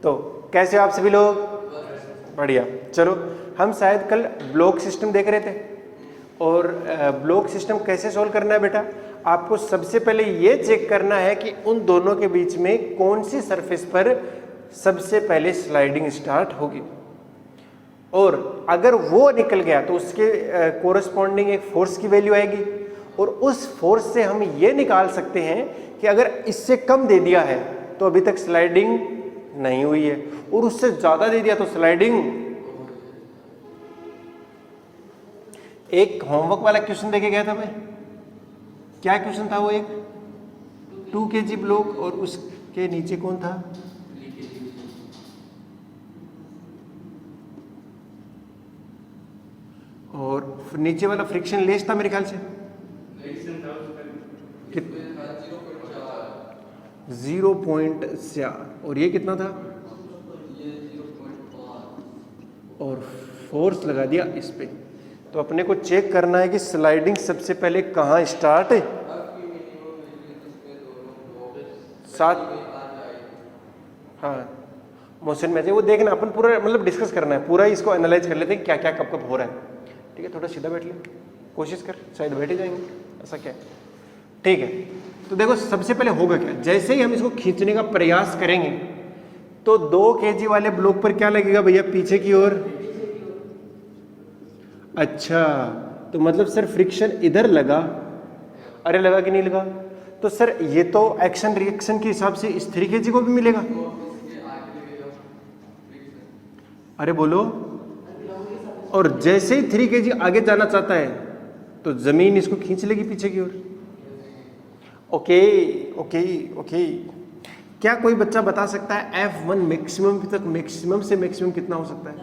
तो कैसे हो आप सभी लोग? बढ़िया। चलो, हम शायद कल ब्लॉक सिस्टम देख रहे थे, और ब्लॉक सिस्टम कैसे सॉल्व करना है बेटा? आपको सबसे पहले ये चेक करना है कि उन दोनों के बीच में कौन सी सरफेस पर सबसे पहले स्लाइडिंग स्टार्ट होगी, और अगर वो निकल गया तो उसके कोरस्पॉन्डिंग एक फोर्स की वैल्यू आएगी, और उस फोर्स से हम ये निकाल सकते हैं कि अगर इससे कम दे दिया है तो अभी तक स्लाइडिंग नहीं हुई है, और उससे ज्यादा दे दिया तो स्लाइडिंग। एक होमवर्क वाला क्वेश्चन देके गया था मैं, क्या क्वेश्चन था वो? एक 2 kg ब्लॉक और उसके नीचे कौन था? और नीचे वाला फ्रिक्शन लेस था मेरे ख्याल से, 0.4, और ये कितना था? और फोर्स लगा दिया इस पे। तो अपने को चेक करना है कि स्लाइडिंग सबसे पहले कहाँ स्टार्ट है। साथ, हाँ, मोशन में वो देखना, अपन पूरा मतलब डिस्कस करना है, पूरा इसको एनालाइज कर लेते हैं क्या क्या कब कब हो रहा है। ठीक है, थोड़ा सीधा बैठ ले, कोशिश कर, शायद बैठ ही जाएंगे, ऐसा क्या है। ठीक है, तो देखो सबसे पहले होगा क्या, जैसे ही हम इसको खींचने का प्रयास करेंगे तो 2 kg वाले ब्लॉक पर क्या लगेगा भैया? पीछे की ओर। अच्छा, तो मतलब सर फ्रिक्शन इधर लगा, अरे लगा कि नहीं लगा? तो सर ये तो एक्शन रिएक्शन के हिसाब से इस 3 kg को भी मिलेगा। अरे बोलो। और जैसे ही 3 kg आगे जाना चाहता है तो जमीन इसको खींच लेगी पीछे की ओर। Okay okay okay. क्या कोई बच्चा बता सकता है F1 मैक्सिमम तक, मैक्सिमम से मैक्सिमम कितना हो सकता है?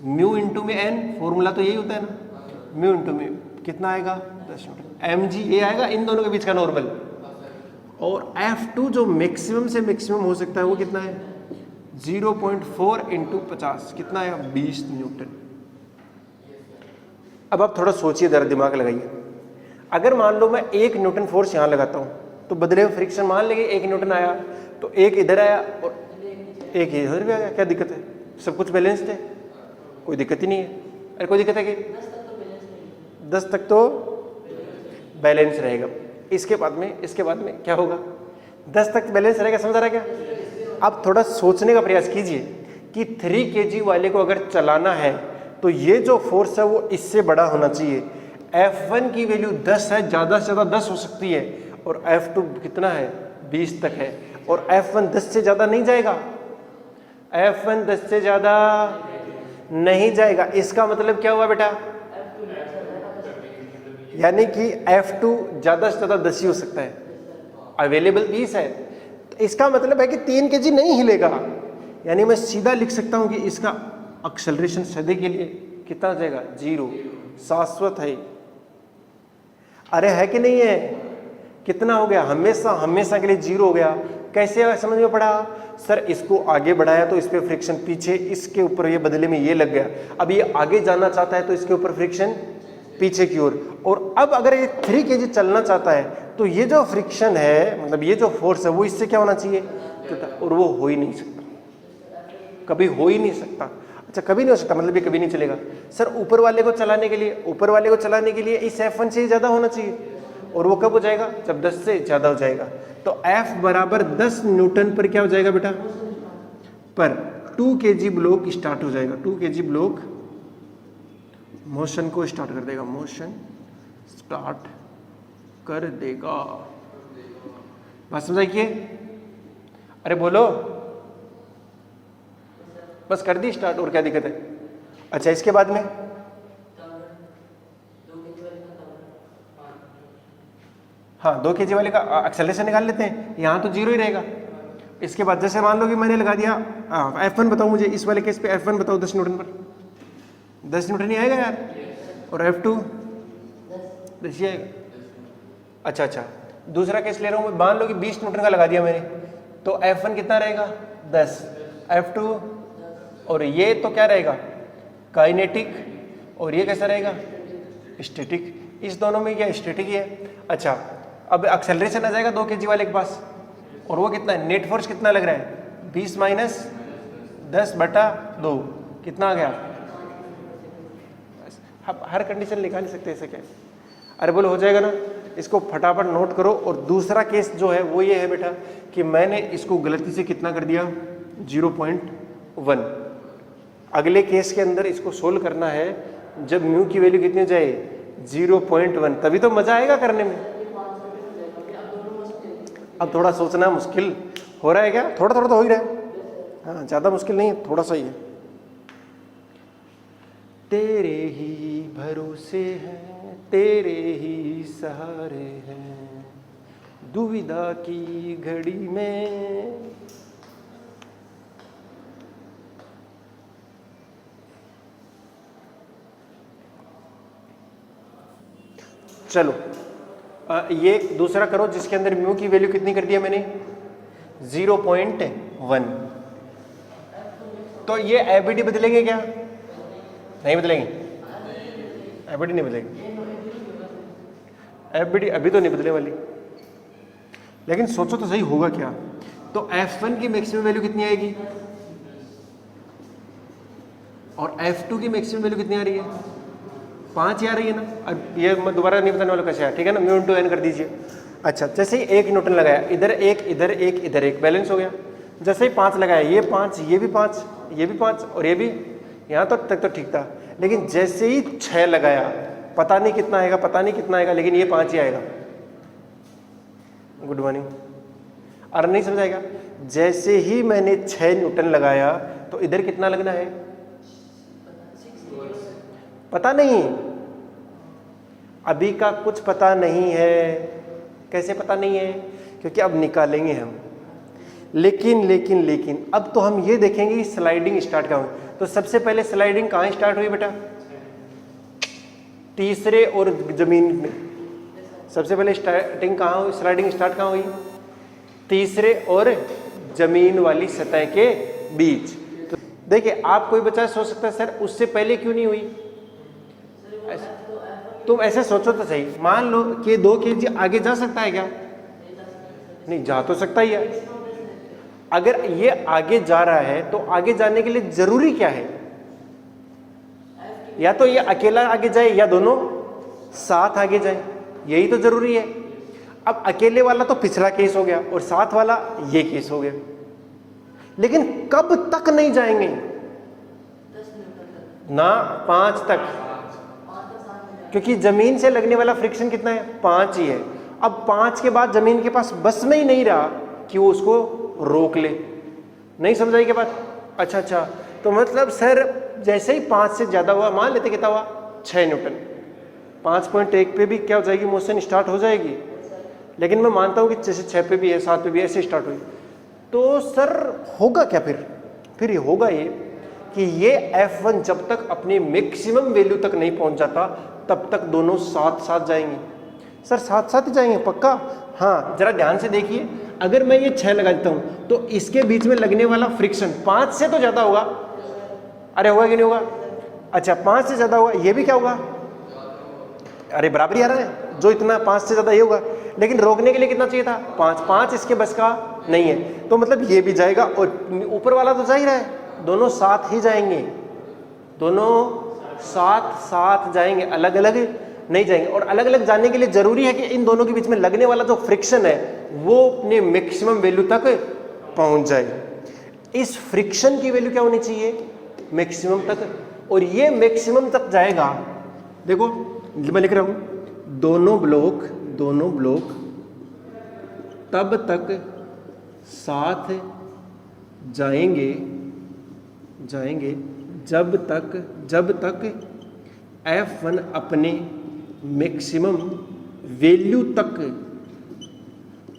म्यू इंटू में एन, फॉर्मूला तो यही होता है ना, म्यू इंटू में कितना आएगा? 10 न्यूटन। एम जी ये आएगा इन दोनों के बीच का नॉर्मल। और F2 जो मैक्सिमम से मैक्सिमम हो सकता है वो कितना है? 0.4 इंटू 50, कितना आएगा? 20 न्यूटन। अब आप थोड़ा सोचिए, जरा दिमाग लगाइए। अगर मान लो मैं 1 न्यूटन फोर्स यहाँ लगाता हूँ तो बदले में फ्रिक्शन मान लेंगे 1 न्यूटन आया, तो एक इधर आया और एक इधर भी आ गया, क्या दिक्कत है? सब कुछ बैलेंस्ड है, कोई दिक्कत ही नहीं है। अरे कोई दिक्कत है कि 10 तक तो बैलेंस रहेगा। इसके बाद में क्या होगा? 10 तक बैलेंस रहेगा, समझ आ रहा है क्या? अब थोड़ा सोचने का प्रयास कीजिए कि 3 kg वाले को अगर चलाना है तो ये जो फोर्स है वो इससे बड़ा होना चाहिए। F1 की वैल्यू 10 है, ज़्यादा से ज़्यादा 10 हो सकती है, और F2 कितना है? 20 तक है, और F1 10 से ज़्यादा नहीं जाएगा। F1 10 से ज़्यादा नहीं जाएगा। इसका मतलब क्या हुआ बेटा? यानी कि F2 ज़्यादा से ज़्यादा 10 ही हो सकता है, अवेलेबल 20 है। तो इसका मतलब है कि 3 kg नहीं हिलेगा। यानी मैं सीधा लिख सकता हूं कि इसका एक्सेलरेशन सदे के लिए कितना हो जाएगा? 0, शाश्वत है। अरे है कि नहीं है? कितना हो गया? हमेशा हमेशा के लिए 0 हो गया। कैसे समझ में पड़ा? सर इसको आगे बढ़ाया तो इस पे फ्रिक्शन पीछे, इसके ऊपर ये बदले में ये लग गया। अब ये आगे जाना चाहता है तो इसके ऊपर फ्रिक्शन पीछे की ओर। और अब अगर ये 3 kg चलना चाहता है तो ये जो फ्रिक्शन है, मतलब ये जो फोर्स है वो इससे क्या होना चाहिए? और वो हो ही नहीं सकता, कभी हो ही नहीं सकता। अच्छा, कभी नहीं हो सकता मतलब ये कभी नहीं चलेगा। सर ऊपर वाले को चलाने के लिए इस F1 से ज़्यादा होना चाहिए, और वो कब हो जाएगा? जब 10 से ज़्यादा हो जाएगा। तो F बराबर 10 न्यूटन पर क्या हो जाएगा बेटा? पर 2 kg ब्लॉक स्टार्ट हो जाएगा। 2 kg ब्लॉक मोशन को स्टार्ट कर देगा, मोशन स्टार्ट कर देगा। बात समझाइए? अरे बोलो, बस कर दी स्टार्ट, और क्या दिक्कत है? अच्छा, इसके बाद में हाँ 2 kg वाले का एक्सेलरेशन निकाल लेते हैं। यहाँ तो 0 ही रहेगा। इसके बाद जैसे मान लो कि मैंने लगा दिया F1 बताओ मुझे, इस वाले केस पे F1 बताओ 10 न्यूटन पर। 10 न्यूटन ही आएगा यार। और F2 10 ही आएगा। अच्छा, दूसरा केस ले रहा हूँ मैं, मान लो कि 20 न्यूटन का लगा दिया मैंने, तो F1 कितना रहेगा? 10, F2, और ये तो क्या रहेगा? काइनेटिक, और ये कैसा रहेगा? स्टैटिक। इस दोनों में क्या स्टैटिक ही है। अच्छा, अब एक्सेलरेशन आ जाएगा 2 kg वाले के पास, और वो कितना है? नेट फोर्स कितना लग रहा है? 20 माइनस 10/2 कितना आ गया? अब हर कंडीशन निकाल नहीं सकते, ऐसे क्या? अरे बोलो हो जाएगा ना? इसको फटाफट नोट करो। और दूसरा केस जो है वो ये है बेटा कि मैंने इसको गलती से कितना कर दिया? 0.1। अगले केस के अंदर इसको सोल्व करना है जब म्यू की वैल्यू कितनी हो जाए? 0.1, तभी तो मजा आएगा करने में। अब थोड़ा सोचना मुश्किल हो रहा है क्या? थोड़ा थोड़ा तो हो ही रहा है, हाँ ज़्यादा मुश्किल नहीं है, थोड़ा सा ही है। तेरे ही भरोसे हैं, तेरे ही सहारे हैं, दुविधा की घड़ी में। चलो ये दूसरा करो जिसके अंदर म्यू की वैल्यू कितनी कर दिया मैंने? 0.1। तो ये एबीडी बदलेंगे क्या? नहीं बदलेंगे, एबीडी नहीं बदलेंगे। एबीडी अभी तो नहीं बदलने वाली, लेकिन सोचो तो सही होगा क्या? तो F1 की मैक्सिमम वैल्यू कितनी आएगी और F2 की मैक्सिमम वैल्यू कितनी आ रही है? 5 ही आ रही है ना। अब ये मैं दोबारा नहीं बताने वाला कैसे है, ठीक है ना? म्यू इंटू एन कर दीजिए। अच्छा, जैसे ही 1 न्यूटन लगाया, इधर 1 इधर 1 इधर 1, बैलेंस हो गया। जैसे ही 5 लगाया, ये 5 ये भी 5 ये भी 5 और ये भी, यहाँ तक तो ठीक था। लेकिन जैसे ही 6 लगाया, पता नहीं कितना आएगा, पता नहीं कितना आएगा, लेकिन ये 5 ही आएगा। Good morning. और नहीं समझाएगा? जैसे ही मैंने 6 न्यूटन लगाया तो इधर कितना लगना है? पता नहीं, अभी का कुछ पता नहीं है। कैसे पता नहीं है? क्योंकि अब निकालेंगे हम। लेकिन अब तो हम ये देखेंगे कि स्लाइडिंग स्टार्ट कहाँ हुई। तो सबसे पहले स्लाइडिंग कहाँ स्टार्ट हुई बेटा? तीसरे और जमीन में। सबसे पहले स्टार्टिंग कहाँ हुई? स्लाइडिंग स्टार्ट कहाँ हुई? तीसरे और जमीन वाली सतह के बीच। तो देखिए, आप कोई बच्चा सोच सकता है सर उससे पहले क्यों नहीं हुई? तुम ऐसे सोचो तो सही, मान लो कि 2 kg आगे जा सकता है क्या? नहीं, जा तो सकता ही है। अगर ये आगे जा रहा है तो आगे जाने के लिए जरूरी क्या है? या तो ये अकेला आगे जाए या दोनों साथ आगे जाए, यही तो जरूरी है। अब अकेले वाला तो पिछला केस हो गया और साथ वाला ये केस हो गया। लेकिन कब तक नहीं जाएंगे ना? 5 तक, क्योंकि जमीन से लगने वाला फ्रिक्शन कितना है? 5 ही है। अब 5 के बाद जमीन के पास बस में ही नहीं रहा कि वो उसको रोक ले। नहीं समझाई क्या बात? अच्छा, तो मतलब सर जैसे ही 5 से ज्यादा हुआ, मान लेते कितना हुआ? 6 न्यूटन, 5.1 पे भी क्या हो जाएगी? मोशन स्टार्ट हो जाएगी। लेकिन मैं मानता हूं कि जैसे 6 पे भी है, 7 पे भी ऐसे स्टार्ट हुई, तो सर होगा क्या फिर ये होगा ये कि ये F1 जब तक अपनी मैक्सिमम वैल्यू तक नहीं पहुंच जाता तब तक दोनों साथ साथ जाएंगे। सर साथ साथ ही जाएंगे पक्का? हाँ, जरा ध्यान से देखिए। अगर मैं ये 6 लगा देता हूं तो इसके बीच में लगने वाला फ्रिक्शन 5 से तो ज्यादा होगा। अरे होगा कि नहीं होगा? अच्छा, 5 से ज्यादा होगा, ये भी क्या होगा? अरे बराबर ही आ रहा है, जो इतना 5 से ज्यादा ये होगा। लेकिन रोकने के लिए कितना चाहिए था? 5 इसके बस का नहीं है, तो मतलब ये भी जाएगा और ऊपर वाला तो जा ही रहा है। दोनों साथ ही जाएंगे, दोनों साथ जाएंगे, अलग अलग नहीं जाएंगे। और अलग अलग जाने के लिए जरूरी है कि इन दोनों के बीच में लगने वाला जो फ्रिक्शन है वो अपने मैक्सिमम वैल्यू तक पहुंच जाए। इस फ्रिक्शन की वैल्यू क्या होनी चाहिए? मैक्सिमम तक। और ये मैक्सिमम तक जाएगा, देखो मैं लिख रहा हूं, दोनों ब्लॉक तब तक साथ जाएंगे जब तक F1 अपने मैक्सिमम वैल्यू तक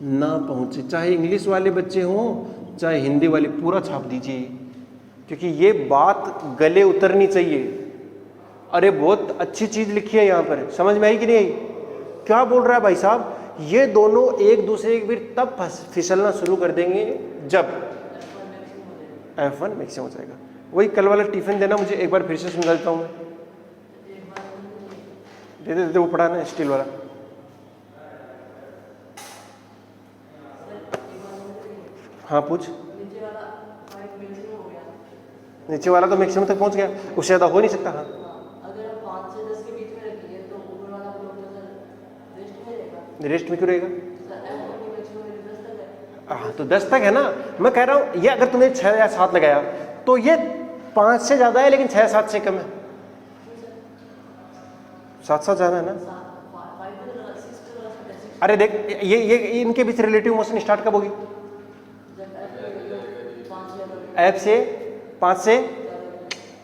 ना पहुंचे। चाहे इंग्लिश वाले बच्चे हों चाहे हिंदी वाले, पूरा छाप दीजिए, क्योंकि ये बात गले उतरनी चाहिए। अरे बहुत अच्छी चीज लिखी है यहाँ पर, समझ में आई कि नहीं आई? क्या बोल रहा है भाई साहब? ये दोनों एक दूसरे के बीच तब फिसलना शुरू कर देंगे जब F1 मैक्सिमम हो जाएगा। वही कल वाला टिफिन देना, मुझे एक बार फिर से समझा देता हूँ मैं। दे वो पढ़ा ना स्टील वाला। हाँ पूछ। नीचे वाला तो मैक्सिमम तक पहुंच गया, उससे ज़्यादा हो नहीं सकता। हाँ अगर हम 5 से 10 के बीच में रखेंगे तो ऊपर वाला ब्लॉक तो सर रेस्ट में रहेगा। रेस्ट में क्यों रहेगा? सर F1 की मैक्सिमम वैल्यू 10 तक है। हाँ तो 10 तक है ना, मैं कह रहा हूँ ये अगर तुमने 6 या 7 लगाया तो ये 5 से ज़्यादा है, लेकिन 6-7 से कम है। 7-7 ज़्यादा है ना। अरे देख ये इनके बीच रिलेटिव मोशन स्टार्ट कब होगी? F से 5 से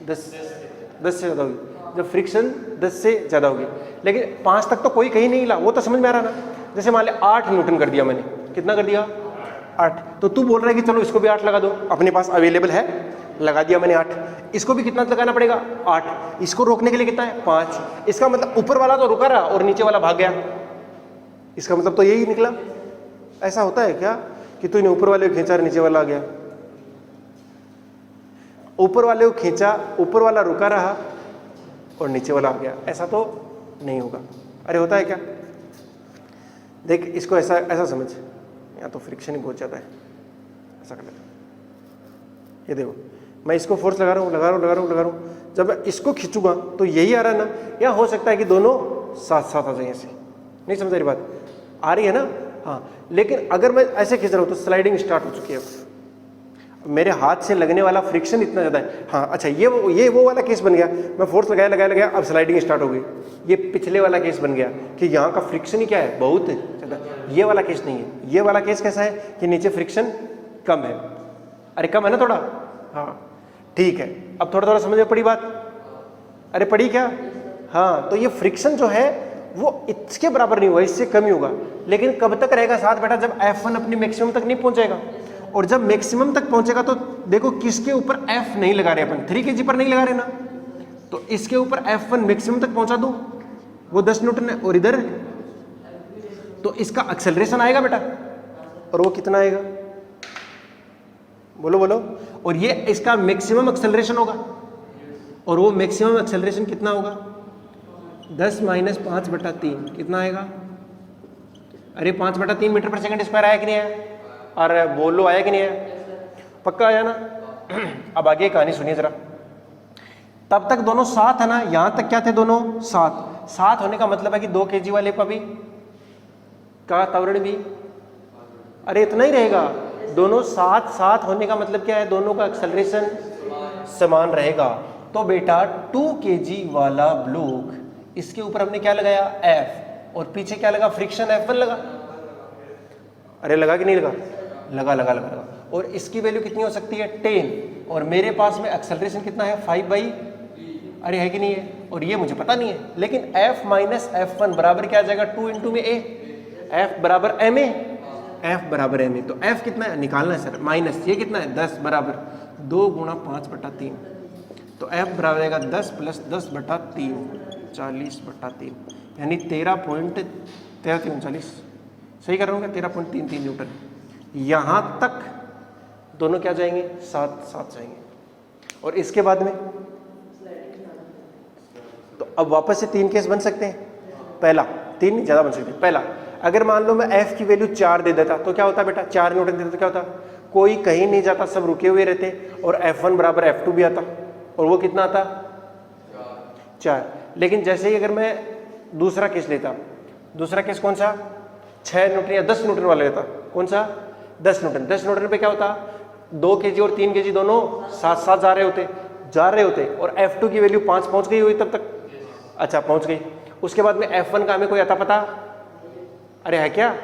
10 से ज़्यादा होगी, जब फ्रिक्शन 10 से ज़्यादा होगी। लेकिन 5 तक तो कोई कहीं नहीं हिला, वो तो समझ में आ रहा ना। जैसे मान ले 8 न्यूटन कर दिया मैंने, कितना कर दिया? 8। तो तू बोल रहा है कि चलो इसको भी 8 लगा दो, अपने पास अवेलेबल है, लगा दिया मैंने 8। इसको भी कितना लगाना पड़ेगा? 8। इसको रोकने के लिए कितना है? 5। इसका मतलब ऊपर वाला तो रुका रहा और नीचे वाला भाग गया। इसका मतलब तो यही निकला। ऐसा होता है क्या कि तूने ऊपर वाले को खींचा और नीचे वाला आ गया? ऊपर वाले को खींचा, ऊपर वाला रुका रहा और नीचे वाला आ गया, ऐसा तो नहीं होगा। अरे होता है क्या? देख इसको ऐसा ऐसा समझ, या तो फ्रिक्शन ही बहुत ज़्यादा है, ऐसा कर लेते। ये देखो मैं इसको फोर्स लगा रहा हूँ, जब मैं इसको खींचूंगा तो यही आ रहा है ना, या हो सकता है कि दोनों साथ साथ आ जाए ऐसे। नहीं समझ रही बात? आ रही है ना? हाँ। लेकिन अगर मैं ऐसे खींच रहा हूँ तो स्लाइडिंग स्टार्ट हो चुकी है, मेरे हाथ से लगने वाला फ्रिक्शन इतना ज़्यादा है। हाँ अच्छा, ये वो वाला केस बन गया, मैं फोर्स लगाया, अब स्लाइडिंग स्टार्ट हो गई। ये पिछले वाला केस बन गया कि यहाँ का फ्रिक्शन ही क्या है? बहुत ज़्यादा। ये वाला केस नहीं है। ये वाला केस कैसा है कि नीचे फ्रिक्शन कम है। अरे कम है ना थोड़ा? हाँ ठीक है। अब थोड़ा समझ में पड़ी बात? अरे पड़ी क्या? हाँ तो ये फ्रिक्शन जो है वो इसके बराबर नहीं होगा, इससे कम ही होगा। लेकिन कब तक रहेगा साथ बेटा? जब F1 अपनी मैक्सिमम तक नहीं पहुंचेगा। और जब मैक्सिमम तक पहुंचेगा तो देखो किसके ऊपर F नहीं लगा रहे अपन, 3 kg पर नहीं लगा रहे ना, तो इसके ऊपर F1 मैक्सिमम तक पहुंचा दूं, वो 10 न्यूटन है। और इधर तो इसका एक्सेलरेशन आएगा बेटा, और वो कितना आएगा? बोलो। और ये इसका मैक्सिमम एक्सेलरेशन होगा, और वो मैक्सिमम एक्सेलरेशन कितना होगा? 10 - 5/3 कितना आएगा? अरे 5/3 मीटर पर सेकंड स्क्वायर आया कि नहीं आया? अरे बोलो आया कि नहीं आया? पक्का आया ना? अब आगे कहानी सुनिए जरा। तब तक दोनों साथ है ना, यहां तक क्या थे? दोनों साथ होने का मतलब है कि 2 kg वाले का भी का त्वरण भी, अरे इतना ही रहेगा। दोनों साथ होने का मतलब क्या है? दोनों का एक्सेलरेशन समान रहेगा। तो बेटा 2 kg वाला ब्लॉक, इसके ऊपर हमने क्या लगाया? F, और पीछे क्या लगा? फ्रिक्शन F1 लगा। अरे लगा कि नहीं लगा? लगा। और इसकी वैल्यू कितनी हो सकती है? 10। और मेरे पास में एक्सेलरेशन कितना है? 5/, अरे है कि नहीं है? और ये मुझे पता नहीं है, लेकिन F - F1 बराबर क्या आ जाएगा? 2 × में A, F बराबर ma, F बराबर ma। तो F कितना है? निकालना है सर, माइनस ये कितना है? 10 बराबर 2 × 5/3। तो F बराबर आएगा 10 + 10/3, 40/3, यानी 13.39, सही कर रहा हूँ क्या? 13.33 न्यूटन। यहाँ तक दोनों क्या जाएंगे? साथ जाएंगे। और इसके बाद में तो अब वापस से 3 केस बन सकते हैं। पहला, 3 नहीं ज़्यादा बन सकते। पहला, अगर मान लो मैं F की वैल्यू 4 दे देता तो क्या होता बेटा? 4 न्यूटन दे देता तो क्या होता? कोई कहीं नहीं जाता, सब रुके हुए रहते, और F1 बराबर F2 भी आता, और वो कितना आता? 4। लेकिन जैसे ही अगर मैं दूसरा केस लेता, दूसरा केस कौन सा? 6 न्यूटन या 10 न्यूटन वाला लेता। कौन सा? 10 न्यूटन। 10 न्यूटन पे क्या होता? 2 kg और 3 kg दोनों साथ जा रहे होते, और F2 की वैल्यू 5 पहुंच गई हुई तब तक। अच्छा पहुंच गई। उसके बाद में F1 का हमें कोई अता पता? अरे है क्या?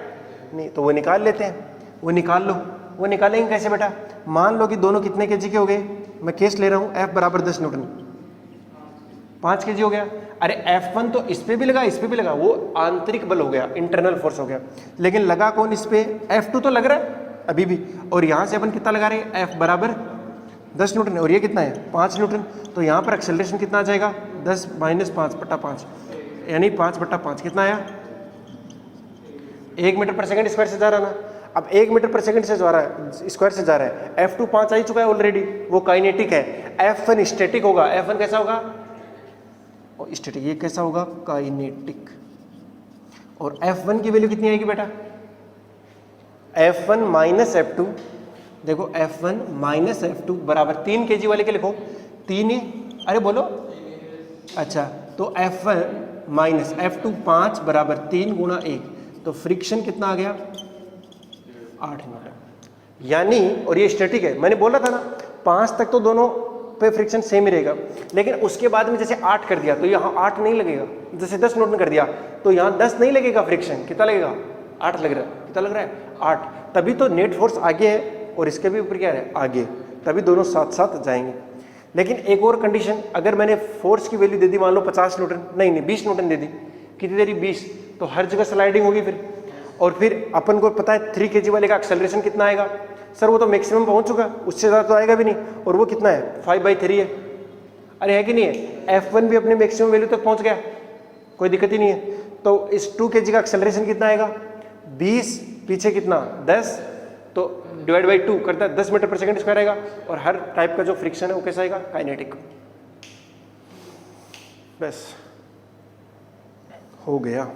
नहीं। तो वो निकाल लेते हैं, वो निकाल लो। वो निकालेंगे कैसे बेटा? मान लो कि दोनों कितने kg के हो गए? मैं केस ले रहा हूँ F बराबर 10 न्यूटन, 5 kg हो गया। अरे F1 तो इस पे भी लगा, इस पे भी लगा, वो आंतरिक बल हो गया, इंटरनल फोर्स हो गया। लेकिन लगा कौन इस पे? F2 तो लग रहा है अभी भी। और यहाँ से अपन कितना लगा रहे हैं? F बराबर 10 न्यूटन, और ये कितना है? 5 न्यूटन। तो यहाँ पर एक्सेलरेशन कितना आ जाएगा? 10 - 5/5, यानी 5/5 कितना आया? 1 मीटर पर सेकंड स्क्वायर से जा रहा ना। अब 1 मीटर पर सेकंड से जा रहा है, स्क्वायर से जा रहा है। F2 5 आ ही चुका है ऑलरेडी, वो काइनेटिक है। F1 स्टैटिक होगा। F1 कैसा होगा? और स्टैटिक। ये कैसा होगा? काइनेटिक। और F1 की वैल्यू कितनी आएगी बेटा? F1 - F2 देखो F1 माइनस F2 बराबर 3 kg वाले के लिखो 3 ही, अरे बोलो, अच्छा तो F1 माइनस F2 5 बराबर 3 गुणा 1, तो फ्रिक्शन कितना आ गया 8 न्यूटन। यानी, और ये स्टैटिक है, मैंने बोला था ना 5 तक तो दोनों पे फ्रिक्शन सेम ही रहेगा, लेकिन उसके बाद में जैसे 8 कर दिया तो यहाँ 8 नहीं लगेगा, जैसे 10 न्यूटन कर दिया तो यहाँ 10 नहीं लगेगा फ्रिक्शन, कितना लगेगा 8 लग रहा है, कितना लग रहा है 8, तभी तो नेट फोर्स आगे है और इसके भी ऊपर क्या है आगे, तभी दोनों साथ साथ जाएंगे। लेकिन एक और कंडीशन, अगर मैंने फोर्स की वैल्यू दे दी मान लो 50 न्यूटन, नहीं 20 न्यूटन दे दी, कितनी देरी 20, तो हर जगह स्लाइडिंग होगी फिर, और फिर अपन को पता है 3 kg वाले का एक्सेलरेशन कितना आएगा, सर वो तो मैक्सिमम पहुंच चुका, उससे ज़्यादा तो आएगा भी नहीं, और वो कितना है 5/3 है, अरे है कि नहीं है, F1 भी अपने मैक्सिमम वैल्यू तक पहुंच गया, कोई दिक्कत ही नहीं है। तो इस 2 kg का एक्सेलरेशन कितना आएगा 20, पीछे कितना 10, तो डिवाइड बाई 2 करता है 10 मीटर पर सेकंड स्क्वायर आएगा, और हर टाइप का जो फ्रिक्शन है वो कैसा आएगा काइनेटिक। बस हो गया।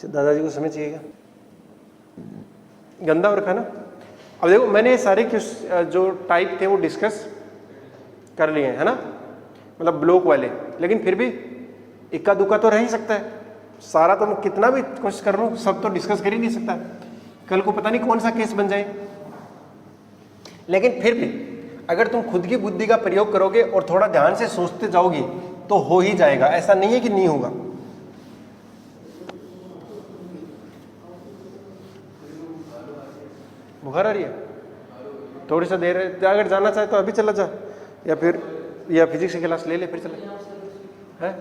दादाजी को समझ चाहिएगा, गंदा हो रखा ना। अब देखो मैंने सारे जो टाइप थे वो डिस्कस कर लिए हैं, है ना, मतलब ब्लॉक वाले, लेकिन फिर भी इक्का दुक्का तो रह ही सकता है, सारा तो मैं कितना भी कोशिश कर रहा हूँ सब तो डिस्कस कर ही नहीं सकता, कल को पता नहीं कौन सा केस बन जाए। लेकिन फिर भी अगर तुम खुद की बुद्धि का प्रयोग करोगे और थोड़ा ध्यान से सोचते जाओगे तो हो ही जाएगा, ऐसा नहीं है कि नहीं होगा। बुखार आ रही है, थोड़ी सा देर है, अगर जाना चाहे तो अभी चला जा, या फिजिक्स की क्लास ले ले फिर चले है,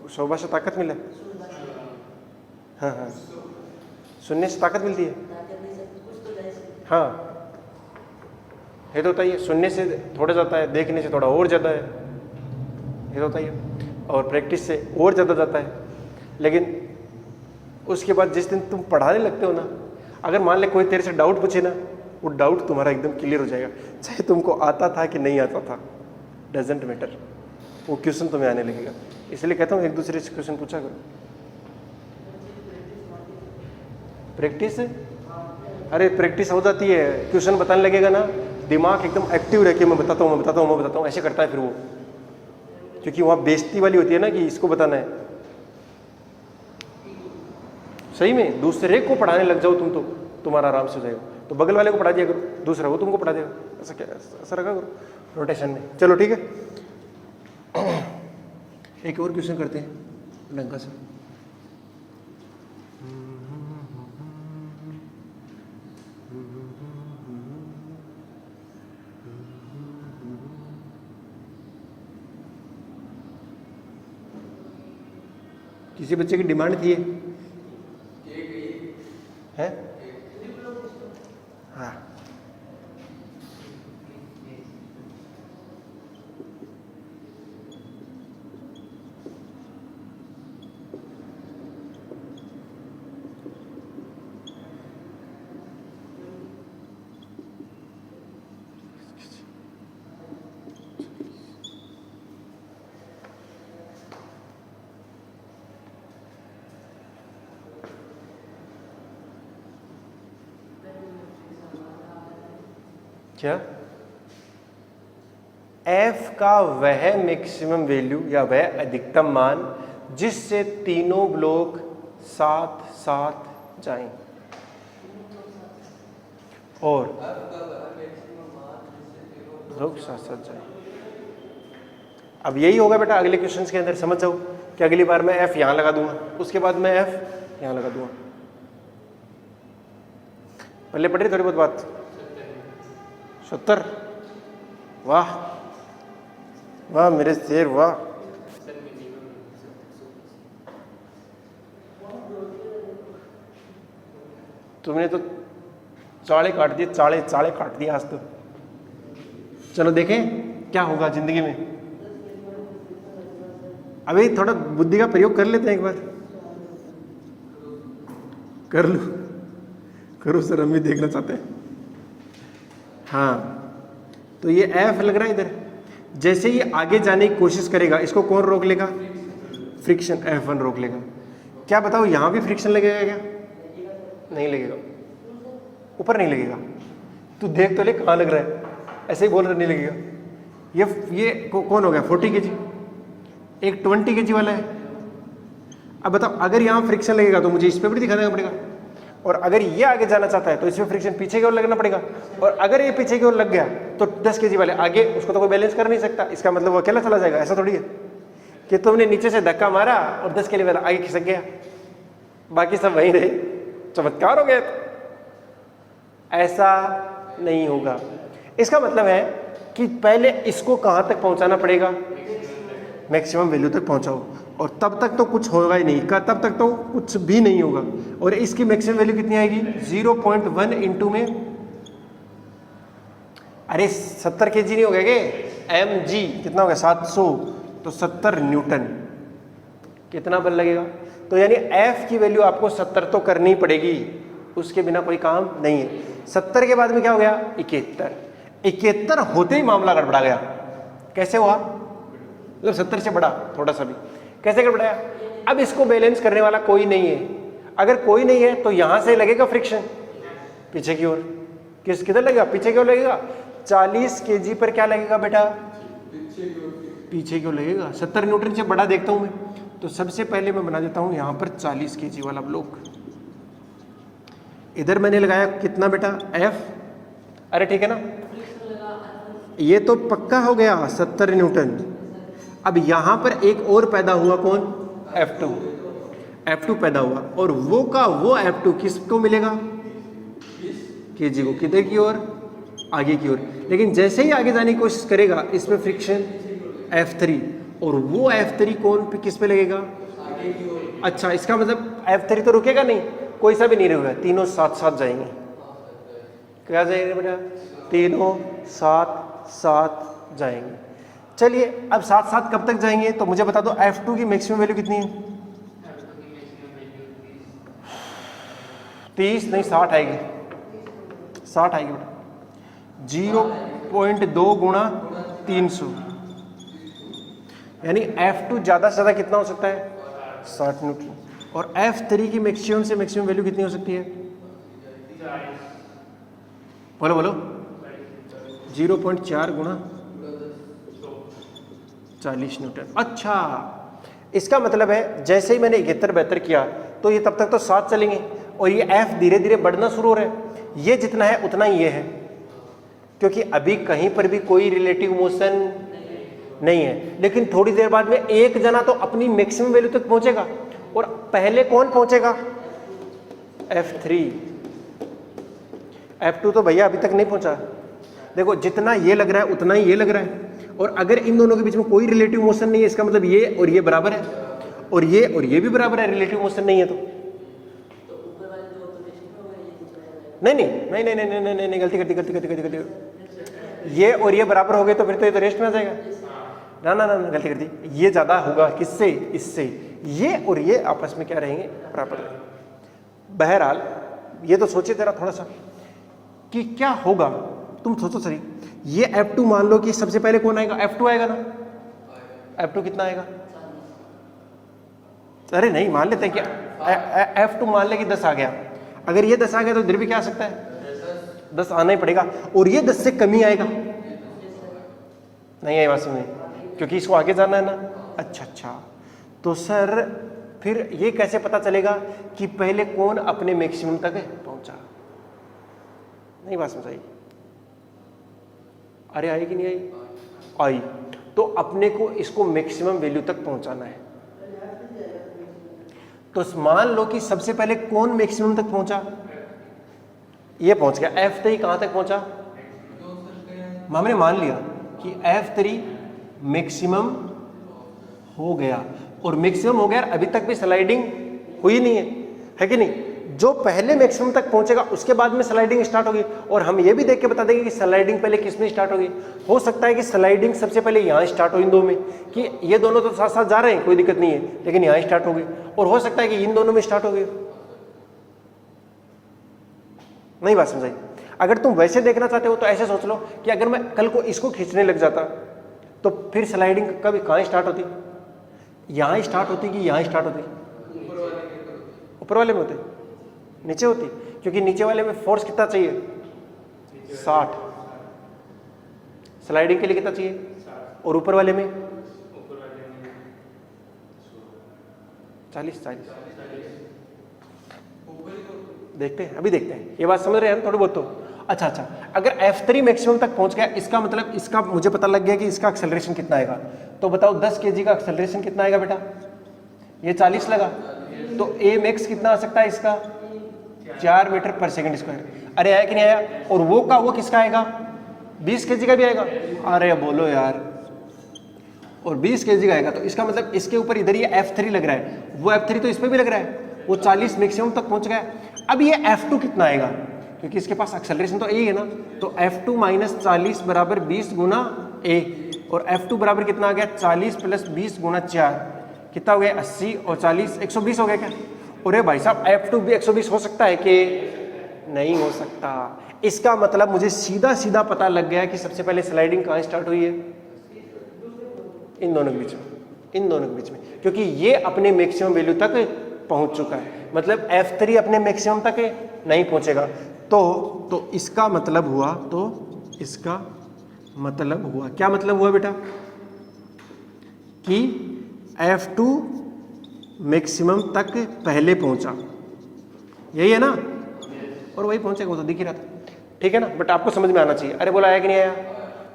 शोभा से ताकत मिले, हाँ हाँ सुनने से ताकत मिलती है, हाँ ये तो होता ही है, सुनने से थोड़ा जाता है, देखने से थोड़ा और ज़्यादा है, ये तो होता ही है, और प्रैक्टिस से और ज़्यादा जाता है। लेकिन उसके बाद जिस दिन तुम पढ़ाने लगते हो ना, अगर मान ले कोई तेरे से डाउट पूछे ना, वो डाउट तुम्हारा एकदम क्लियर हो जाएगा, चाहे तुमको आता था कि नहीं आता था, डजेंट मैटर, वो क्वेश्चन तुम्हें आने लगेगा। इसलिए कहता हूँ एक दूसरे से क्वेश्चन पूछा करो। प्रैक्टिस, अरे प्रैक्टिस हो जाती है, क्वेश्चन बताने लगेगा ना, दिमाग एकदम एक्टिव रह के मैं बताता हूँ ऐसे करता है फिर वो, क्योंकि वहाँ बेइज्जती वाली होती है ना कि इसको बताना है। सही में दूसरे को पढ़ाने लग जाओ तुम तो तुम्हारा आराम से हो जाएगा, तो बगल वाले को पढ़ा दिया करो, दूसरा वो तुमको पढ़ा देगा, ऐसा क्या ऐसा रखा करो रोटेशन में। चलो ठीक है, एक और क्वेश्चन करते हैं लंका से। किसी बच्चे की डिमांड थी है? हाँ क्या f का वह मैक्सिमम वैल्यू या वह अधिकतम मान जिससे तीनों ब्लॉक साथ साथ जाएं, और ब्लॉक साथ साथ जाएं। अब यही होगा बेटा अगले क्वेश्चंस के अंदर, समझ जाओ कि अगली बार मैं f यहां लगा दूंगा, उसके बाद मैं f यहां लगा दूंगा। पहले पढ़ रही थोड़ी बहुत बात। 70, वाह वाह मेरे शेर वाह। तुमने तो चाड़े काट दिए, चाड़े काट दिए आज तो। चलो देखें क्या होगा जिंदगी में। अभी थोड़ा बुद्धि का प्रयोग कर लेते हैं एक बार, कर लो, करो सर, हम भी देखना चाहते हैं। हाँ, तो ये F लग रहा है इधर। जैसे ही आगे जाने की कोशिश करेगा, इसको कौन रोक लेगा? फ्रिक्शन, F1 रोक लेगा। क्या बताओ, यहाँ भी फ्रिक्शन लगेगा क्या? नहीं लगेगा, ऊपर नहीं लगेगा। तू देख तो ले कहाँ लग रहा है, ऐसे ही बोल रहा नहीं लगेगा। ये कौन हो गया? 40 kg, एक 20 kg वाला है। अब बताओ, अगर यहाँ फ्रिक्शन लगेगा तो मुझे इस पे भी दिखा देना पड़ेगा, और अगर ये आगे जाना चाहता है तो इसमें फ्रिक्शन पीछे की ओर लगना पड़ेगा, और अगर ये पीछे की ओर लग गया तो 10 kg वाले आगे, उसको तो कोई बैलेंस कर नहीं सकता। इसका मतलब वो अकेला चला जाएगा। ऐसा थोड़ी है कि तुमने नीचे से धक्का मारा और 10 kg वाला आगे खिसक गया, बाकी सब वहीं रहे, चमत्कार हो गया। ऐसा नहीं होगा। इसका मतलब है कि पहले इसको कहाँ तक पहुँचाना पड़ेगा? मैक्सिमम वैल्यू तक पहुँचाओ, और तब तक तो कुछ होगा ही नहीं, तब तक तो कुछ भी नहीं होगा। और इसकी मैक्सिमम वैल्यू कितनी आएगी? 0.1 इंटू में, अरे 70 kg नहीं हो गया क्या? mg कितना हो गया? 700, तो 70 न्यूटन। कितना बल लगेगा? तो यानी F की वैल्यू आपको 70 तो करनी पड़ेगी, उसके बिना कोई काम नहीं है। 70 के बाद में क्या हो गया? 71। 71 होते ही मामला गड़बड़ा गया। कैसे हुआ? मतलब 70 से बड़ा थोड़ा सा भी, कैसे गड़बड़ाया? अब इसको बैलेंस करने वाला कोई नहीं है। अगर कोई नहीं है तो यहां से लगेगा फ्रिक्शन पीछे की ओर। किधर लगेगा? पीछे की ओर लगेगा। 40 kg पर क्या लगेगा बेटा? पीछे की ओर लगेगा। 70 न्यूटन से बड़ा देखता हूं मैं, तो सबसे पहले मैं बना देता हूं यहां पर 40 kg वाला ब्लॉक। इधर मैंने लगाया कितना बेटा? F। अरे ठीक है ना, ये तो पक्का हो गया 70 न्यूटन। अब यहां पर एक और पैदा हुआ, कौन? F2। F2 पैदा हुआ, और वो का वो F2 किसको मिलेगा? kg को। किधर की ओर? आगे की ओर। लेकिन जैसे ही आगे जाने की कोशिश करेगा, इसमें फ्रिक्शन F3, और वो F3 कौन पे, किस पे लगेगा? अच्छा, इसका मतलब F3 तो रुकेगा नहीं, कोई सा भी नहीं रुकेगा, तीनों साथ साथ जाएंगे। क्या जाएंगे बेटा? तीनों साथ साथ जाएंगे। चलिए, अब साथ साथ कब तक जाएंगे? तो मुझे बता दो F2 की मैक्सिमम वैल्यू कितनी है? 30 नहीं, 60 आएगी। 60 आएगी बेटा। 0.2 गुणा 300, यानी F2 ज्यादा से ज्यादा कितना हो सकता है? 60 न्यूटन। और F3 की मैक्सिमम से मैक्सिमम वैल्यू कितनी हो सकती है? बोलो बोलो। 0.4 गुणा 40 न्यूटन। अच्छा, इसका मतलब है जैसे ही मैंने 71-72 किया तो ये तब तक तो साथ चलेंगे, और ये F धीरे धीरे बढ़ना शुरू हो रहा है। ये जितना है उतना ही ये है, क्योंकि अभी कहीं पर भी कोई रिलेटिव मोशन नहीं है। लेकिन थोड़ी देर बाद में एक जना तो अपनी मैक्सिमम वैल्यू तक पहुंचेगा, और पहले कौन पहुंचेगा? F3। F2 तो भैया अभी तक नहीं पहुंचा। देखो, जितना ये लग रहा है उतना ही ये लग रहा है, और अगर इन दोनों के बीच में कोई रिलेटिव मोशन नहीं है, इसका मतलब ये और ये बराबर है, और ये भी बराबर है। रिलेटिव मोशन नहीं है तो ऊपर वाले दो तो रेस्ट में हो गए, नहीं नहीं नहीं नहीं नहीं नहीं नहीं नहीं, गलती गलती गलती गलती गलती गलती। ये और ये बराबर हो गए तो फिर तो ये तो रेस्ट में आ जाएगा। ना ना ना, गलती कर दी। ये ज्यादा होगा किससे? इससे। ये और ये आपस में क्या रहेंगे? बराबर। बहरहाल ये तो सोचे जरा थोड़ा सा कि क्या होगा, तुम सोचो सही। ये F2 मान लो कि सबसे पहले कौन आएगा? F2 आएगा ना। F2 कितना आएगा? अरे नहीं, मान लेते हैं कि F2 मान ले कि 10 आ गया। अगर ये 10 आ गया तो इधर भी क्या आ सकता है? 10 आना ही पड़ेगा। और ये 10 से कम ही आएगा। नहीं आई बात समझ, क्योंकि इसको आगे जाना है ना। अच्छा अच्छा, तो सर फिर ये कैसे पता चलेगा कि पहले कौन अपने मैक्सिमम तक पहुंचा? नहीं बात समझ आई? अरे आई कि नहीं आई? आई। तो अपने को इसको मैक्सिमम वैल्यू तक पहुंचाना है। तो मान लो कि सबसे पहले कौन मैक्सिमम तक पहुंचा? ये पहुंच गया। F3 कहां तक पहुंचा? हमने मान लिया कि F3 मैक्सिमम हो गया, और मैक्सिमम हो गया, अभी तक भी स्लाइडिंग हुई नहीं है कि नहीं? जो पहले मैक्सिमम तक पहुंचेगा उसके बाद में स्लाइडिंग स्टार्ट होगी। और हम ये भी देख के बता देंगे कि स्लाइडिंग पहले किस में स्टार्ट होगी। हो सकता है कि स्लाइडिंग सबसे पहले यहाँ स्टार्ट हो, इन दो में, कि ये दोनों तो साथ साथ जा रहे हैं, कोई दिक्कत नहीं है, लेकिन यहाँ स्टार्ट हो गई। और हो सकता है कि इन दोनों में स्टार्ट हो गई। नहीं बात समझाई? अगर तुम वैसे देखना चाहते हो तो ऐसे सोच लो कि अगर मैं कल को इसको खींचने लग जाता तो फिर स्लाइडिंग कभी कहाँ स्टार्ट होती, यहाँ स्टार्ट होती कि यहाँ स्टार्ट होती? ऊपर वाले में होती, नीचे होती, क्योंकि नीचे वाले में फोर्स कितना चाहिए? 60। स्लाइडिंग के लिए कितना चाहिए? और ऊपर वाले में 40। देखते हैं, अभी देखते हैं, ये बात समझ रहे हैं थोड़ी बहुत तो। अच्छा, अगर F3 मैक्सिमम तक पहुंच गया, इसका मतलब इसका मुझे पता लग गया कि इसका एक्सेलरेशन कितना आएगा। तो बताओ 10 kg का एक्सेलरेशन कितना आएगा बेटा? ये 40 लगा, तो A मैक्स कितना आ सकता है इसका? 4 मीटर पर सेकंड स्क्वायर। अरे आया कि नहीं आया? और वो किसका आएगा? 20 kg का भी आएगा। अरे बोलो यार, और 20 kg का आएगा, तो इसका मतलब इसके ऊपर इधर ये F3 लग रहा है, वो F3 तो इस पर भी लग रहा है, वो 40 मैक्सिमम तक पहुंच गया। अब ये F2 कितना आएगा? क्योंकि इसके पास एक्सेलरेशन तो A है ना, तो F2 माइनस 40 बराबर 20 गुना A, और F2 बराबर कितना आ गया? 40 प्लस 20 गुना 4, कितना हो गया? 80, और 40 120 हो गया क्या? अरे भाई साहब, F2 भी 120 हो सकता है कि नहीं हो सकता? इसका मतलब मुझे सीधा सीधा पता लग गया कि सबसे पहले स्लाइडिंग कहाँ स्टार्ट हुई है? इन दोनों के बीच में, इन दोनों के बीच में, क्योंकि ये अपने मैक्सिमम वैल्यू तक पहुंच चुका है। मतलब F3 अपने मैक्सिमम तक नहीं पहुंचेगा। तो इसका मतलब हुआ, इसका मतलब हुआ, क्या मतलब हुआ बेटा? कि F2 मैक्सिमम तक पहले पहुंचा, यही है ना? और वही पहुंचेगा, वो तो दिख ही रहा था, ठीक है ना? बट आपको समझ में आना चाहिए। अरे बोला आया कि नहीं आया?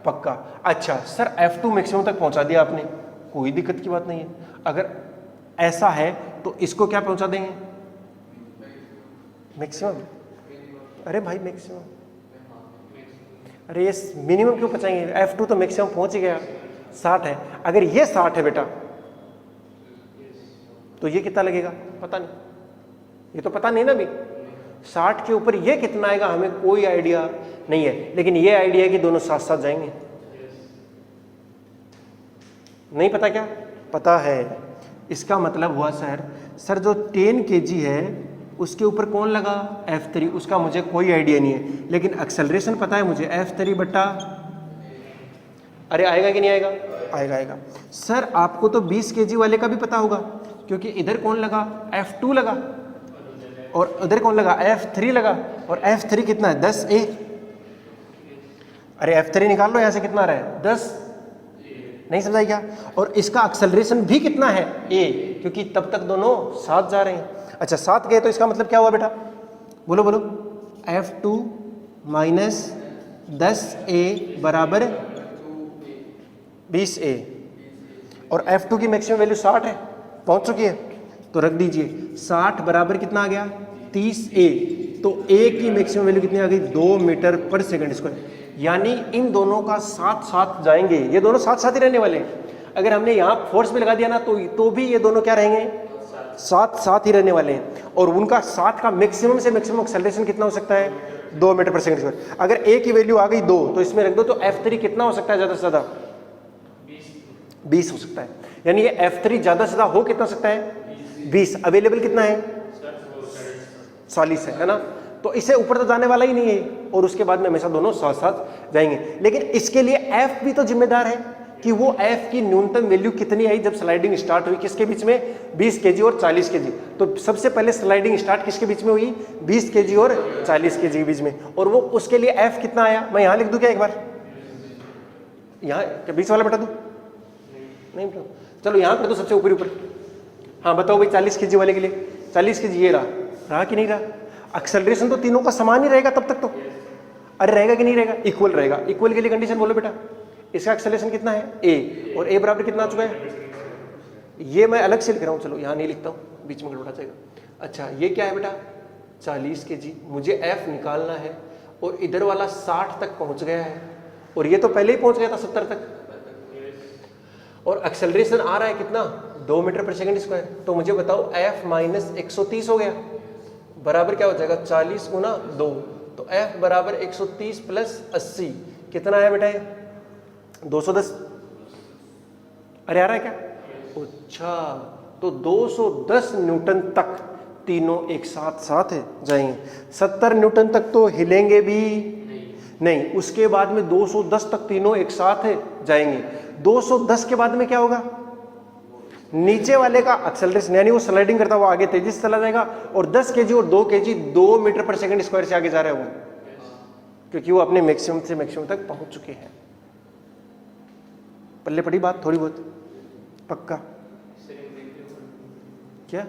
पक्का। अच्छा सर, F2 मैक्सिमम तक पहुंचा दिया आपने, कोई दिक्कत की बात नहीं है। अगर ऐसा है तो इसको क्या पहुंचा देंगे? मैक्सिमम। अरे भाई मैक्सिमम, अरे ये मिनिमम क्यों पहुंचाएंगे? F2 तो मैक्सिमम पहुंच ही गया, 60 है। अगर ये 60 है बेटा, तो ये कितना लगेगा? पता नहीं, ये तो पता नहीं ना अभी। 60 के ऊपर ये कितना आएगा हमें कोई आइडिया नहीं है, लेकिन ये आइडिया है कि दोनों साथ साथ जाएंगे। नहीं पता? क्या पता है? इसका मतलब हुआ सर जो 10 kg है उसके ऊपर कौन लगा? F3, उसका मुझे कोई आइडिया नहीं है, लेकिन एक्सेलरेशन पता है मुझे, F3 बटा, अरे आएगा कि नहीं आएगा? आएगा। सर आपको तो 20 kg वाले का भी पता होगा, क्योंकि इधर कौन लगा? F2 लगा, और उधर कौन लगा? F3 लगा, और F3 कितना है? 10A। अरे F3 निकाल लो यहाँ से, कितना आ रहा है? 10। नहीं समझाई क्या? और इसका एक्सेलरेशन भी कितना है? A, क्योंकि तब तक दोनों साथ जा रहे हैं। अच्छा साथ गए, तो इसका मतलब क्या हुआ बेटा? बोलो F2 माइनस 10A बराबर 20A, और F2 की मैक्सिमम वैल्यू 60 है, पहुंच चुकी है, तो रख दीजिए 60 बराबर कितना आ गया? 30A। तो A की मैक्सिमम वैल्यू कितनी आ गई? 2 मीटर पर सेकंड स्क्वायर। यानी इन दोनों का साथ साथ जाएंगे, ये दोनों साथ साथ ही रहने वाले हैं। अगर हमने यहाँ फोर्स भी लगा दिया ना, तो भी ये दोनों क्या रहेंगे? साथ साथ ही रहने वाले हैं। और उनका साथ का मैक्सिमम से मैक्सिमम एक्सेलरेशन कितना हो सकता है? 2 मीटर पर सेकंड स्क्वायर। अगर A की वैल्यू आ गई 2, तो इसमें रख दो, तो F3 कितना हो सकता है ज्यादा से ज्यादा? 20 हो सकता है। यानी ये F3 ज्यादा से ज्यादा हो कितना सकता है? 20। अवेलेबल कितना है? 40 है ना? तो इसे ऊपर तो जाने वाला ही नहीं है, और उसके बाद में हमेशा दोनों साथ साथ जाएंगे। लेकिन इसके लिए F भी तो जिम्मेदार है कि वो F की न्यूनतम वैल्यू कितनी आई जब स्लाइडिंग स्टार्ट हुई, किसके बीच में? 20 kg और 40 kg। तो सबसे पहले स्लाइडिंग स्टार्ट किसके बीच में हुई? 20 kg और 40 kg के बीच में। और वो उसके लिए F कितना आया? मैं यहाँ लिख दूं क्या एक बार? यहाँ क्या 20 वाला बता दूं? नहीं बताओ, चलो यहाँ कर दो सबसे ऊपर। हाँ बताओ भाई, 40 kg वाले के लिए 40 kg ये रहा कि नहीं रहा? एक्सेलरेशन तो तीनों का समान ही रहेगा तब तक तो। अरे रहेगा कि नहीं रहेगा? इक्वल रहेगा। इक्वल के लिए कंडीशन बोलो बेटा, इसका एक्सेलरेशन कितना है? A, और A बराबर कितना आ चुका है? ये मैं अलग से लिख रहा हूँ, चलो यहाँ नहीं लिखता हूँ, बीच में गड़बड़ा जाएगा। अच्छा ये क्या है बेटा? 40 kg। मुझे F निकालना है, और इधर वाला 60 तक पहुँच गया है, और ये तो पहले ही पहुँच गया था 70 तक, और एक्सेलरेशन आ रहा है कितना? 2 मीटर पर सेकंड स्क्वायर। तो मुझे बताओ F माइनस 130 हो गया, बराबर क्या हो जाएगा? 40 गुना 2। तो F बराबर 130 प्लस 80 कितना है बेटा? 210। अरे आ रहा है क्या? अच्छा, तो 210 न्यूटन तक तीनों एक साथ साथ जाएंगे। 70 न्यूटन तक तो हिलेंगे भी नहीं, उसके बाद में 210 तक तीनों एक साथ जाएंगे। 210 के बाद में क्या होगा, नीचे वाले का एक्सेलरेशन यानी वो स्लाइडिंग करता हुआ आगे तेजी से चला जाएगा, और 10 केजी और 2 केजी 2 मीटर पर सेकंड स्क्वायर से आगे जा रहे हैं वो, क्योंकि वो अपने मैक्सिमम से मैक्सिमम तक पहुंच चुके हैं। पल्ले पड़ी बात थोड़ी बहुत, पक्का क्या?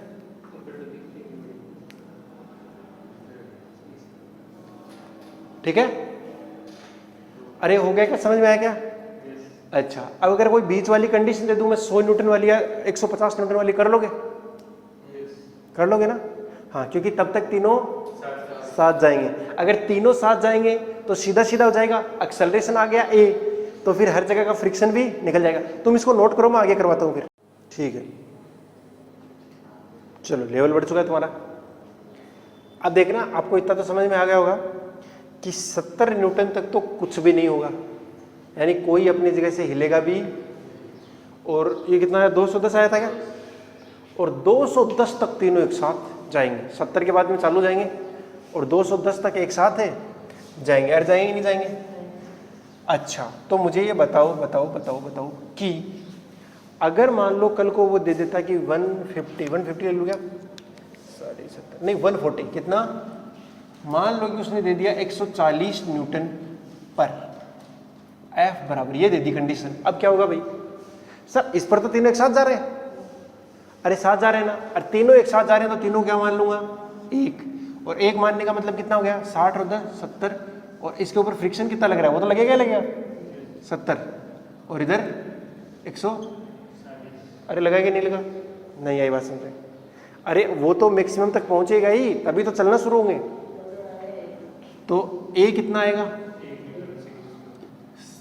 ठीक है, अरे हो गया क्या, समझ में आया क्या? अच्छा, अब अगर कोई बीच वाली कंडीशन दे दूं मैं, 100 न्यूटन वाली या 150 न्यूटन वाली, कर लोगे? कर लोगे ना? हाँ, क्योंकि तब तक तीनों साथ जाएंगे। अगर तीनों साथ जाएंगे तो सीधा सीधा हो जाएगा, एक्सेलरेशन आ गया a, तो फिर हर जगह का फ्रिक्शन भी निकल जाएगा। तुम इसको नोट करो, मैं आगे करवाता हूँ फिर। ठीक है, चलो लेवल बढ़ चुका है तुम्हारा। अब देखना, आपको इतना तो समझ में आ गया होगा कि 70 न्यूटन तक तो कुछ भी नहीं होगा, यानी कोई अपनी जगह से हिलेगा भी। और ये कितना है, 210 आया था क्या? और 210 तक तीनों एक साथ जाएंगे। 70 के बाद में चालू जाएंगे और 210 तक एक साथ है जाएंगे। अरे जाएंगे नहीं जाएंगे? अच्छा, तो मुझे ये बताओ बताओ बताओ बताओ कि अगर मान लो कल को वो दे देता कि 150 ले लूँ क्या, 70 नहीं 140, कितना? मान लो कि उसने दे दिया 140 न्यूटन पर, F बराबर, ये दे दी कंडीशन। अब क्या होगा भाई? सर इस पर तो तीनों एक साथ जा रहे हैं। अरे साथ जा रहे हैं ना, अरे तीनों एक साथ जा रहे हैं तो तीनों क्या मान लूंगा, एक। और एक मानने का मतलब कितना हो गया, 60 और 10 70। और इसके ऊपर फ्रिक्शन कितना लग रहा है, वो तो लगेगा लगेगा 70, और इधर 100। अरे लगाएगा नहीं लगा? नहीं आई बात समझे? अरे वो तो मैक्सिमम तक पहुंचेगा ही, तभी तो चलना शुरू होंगे। तो ए कितना आएगा,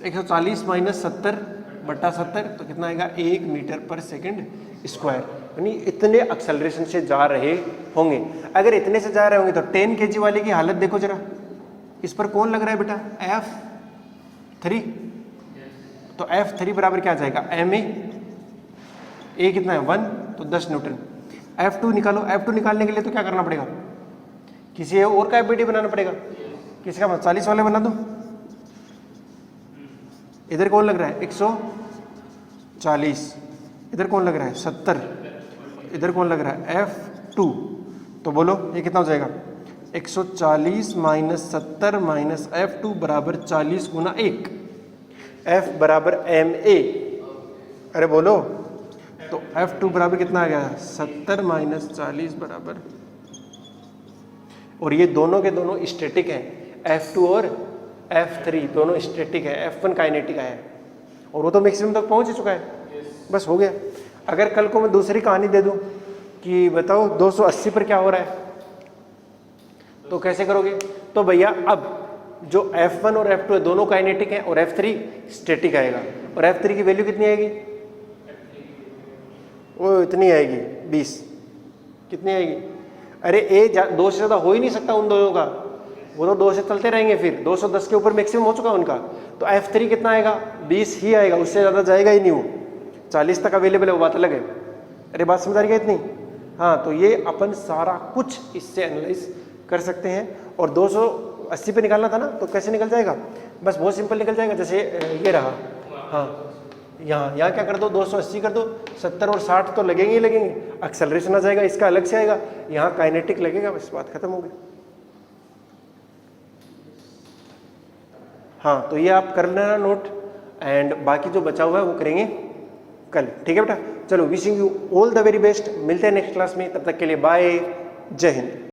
140 माइनस 70 बटा 70, तो कितना आएगा, 1 मीटर पर सेकंड स्क्वायर। यानी इतने एक्सेलरेशन से जा रहे होंगे। अगर इतने से जा रहे होंगे तो 10 केजी वाले की हालत देखो जरा, इस पर कौन लग रहा है बेटा, F3। तो F3 बराबर क्या जाएगा, ma। ए कितना है 1, तो 10 न्यूटन। F2 निकालो। F2 निकालने के लिए तो क्या करना पड़ेगा, किसी और का एफबीडी बनाना पड़ेगा। किसका, 40 वाले बना दो। इधर कौन लग रहा है, 140। इधर कौन लग रहा है, 70। इधर कौन लग रहा है, F2। तो बोलो ये कितना हो जाएगा, 140 माइनस 70 माइनस F2 बराबर 40 गुना 1। F बराबर ma। अरे बोलो, तो F2 बराबर कितना आ गया, 70 माइनस 40 बराबर, और ये दोनों के दोनों स्टैटिक हैं, F2 और F3 दोनों स्टैटिक है, F1 काइनेटिक है, और वो तो मैक्सिमम तक पहुंच ही चुका है। बस हो गया। अगर कल को मैं दूसरी कहानी दे दूं कि बताओ 280 पर क्या हो रहा है, तो कैसे करोगे? तो भैया अब जो F1 और F2 है दोनों काइनेटिक हैं, और F3 स्टैटिक आएगा। और F3 की वैल्यू कितनी आएगी, वो इतनी आएगी 20। कितनी आएगी? अरे ए 2 से ज़्यादा हो ही नहीं सकता उन दोनों का, वो तो 2 से चलते रहेंगे। फिर 210 के ऊपर मैक्सिमम हो चुका उनका, तो F3 कितना आएगा, 20 ही आएगा, उससे ज़्यादा जाएगा ही नहीं। वो 40 तक अवेलेबल है, वो बात अलग है। अरे बात समझ आ रही है इतनी? हाँ, तो ये अपन सारा कुछ इससे एनालाइज कर सकते हैं। और 280 पे निकालना था ना, तो कैसे निकल जाएगा, बस बहुत सिंपल निकल जाएगा। जैसे ये रहा, हाँ यहाँ क्या कर दो, 280 कर दो, 70 और 60 तो लगेंगे ही लगेंगे, एक्सेलरेशन आ जाएगा, इसका अलग से आएगा, यहाँ काइनेटिक लगेगा, बस बात खत्म हो गई। हाँ, तो ये आप कर लेना नोट, एंड बाकी जो बचा हुआ है वो करेंगे कल। ठीक है बेटा, चलो wishing you all the very best. मिलते हैं नेक्स्ट क्लास में, तब तक के लिए बाय, जय हिंद।